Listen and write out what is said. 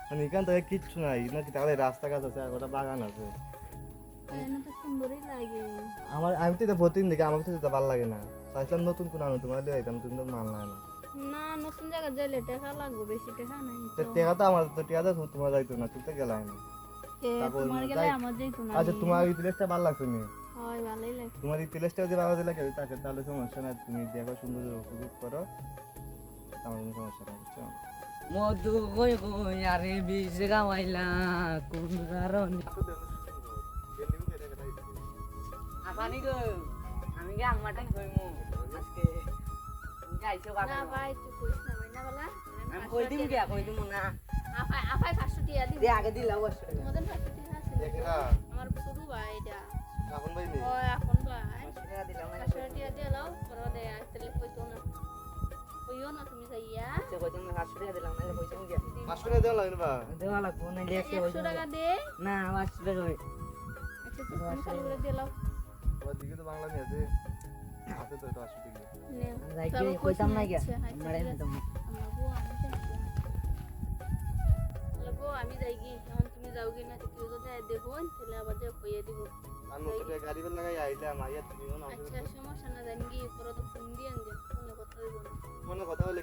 মানে এখান থেকে কিচ্ছু নাই নাকি, তাহলে রাস্তাঘাট আছে আর একটা বাগান আছে। এখানে তো সুন্দরই লাগে। আমি তো এটা প্রতিদিন দেখি, আমার কাছে তো ভালো লাগে না। চাইছিলাম নতুন কোনো আনো, তোমার দিয়ে আইতাম, তুমি তো মাল না না। না, নতুন জায়গা যাইলে টাকা লাগবে, বেশি টাকা নাই তো তো। টেকা তো আমার তো টেকা তো তোমার যাইতো না, তুমি তো গেলাই না। তারপর তোমার গেলে যাই, আমার যাইতো না। আচ্ছা তোমার এই প্লেসটা ভালো লাগছে নি, হয়, ভালোই লাগে। তোমার এই প্লেসটা যদি ভালো লাগে তাকে তাহলে সমস্যা না, তুমি দেখো সুন্দর উপভোগ করো, আমার কোনো সমস্যা না, বুঝছো? মধু কই কই আরে বিষ গাওয়াইলা কোন কারণে আপানি গো আমি কি আম্মাটাই কইমু আজকে তুমি আইছো না কাকা ভাই, তুই কইস না ভাই, না বলা। আমি কই দিমু না আপাই আপাই 500 টাকা দিবি। দে আগে দিলা অবশ্য তোমাদের 500 টাকা আছে? দেখে না আমার ছোট ভাই এটা। এখন ভাই নেই, ওই এখন ভাই টাকা দিলাম না 500 টাকা দিয়ে লাও, পরে দে আসলে কইতো না। কইও না তুমি যাইয়া। সে কই তুমি 500 টাকা দিলাম না পয়সা মুগিয়া 500 টাকা দেওয়া লাগবে বা দেওয়া লাগবো না দেখতে 100 টাকা দে। না 500 টাকা হই আচ্ছা, তুমি চালু করে দিয়ে লাও। ওর দিকে তো বাংলা নিয়ে আছে, আছে তো এটা 80 টাকা। নেও। যাই চলো, কি কইতাম না গিয়া আচ্ছা, আচ্ছা, মারাই ঠিক আছে। দিতাম আমি যাই কি, এখন তুমি যাও কি না, কেউ যদি দেখো তাহলে আবার যে কইয়ে দিব। আর নতুন একটা গাড়ি বেল লাগাই আইলাম, আইয়া তুমিও না আচ্ছা, সমস্যা না, জানি কি পরে তো ফোন দিয়ে আনবে, ফোনে কথা হইব না। মনে কথা বলে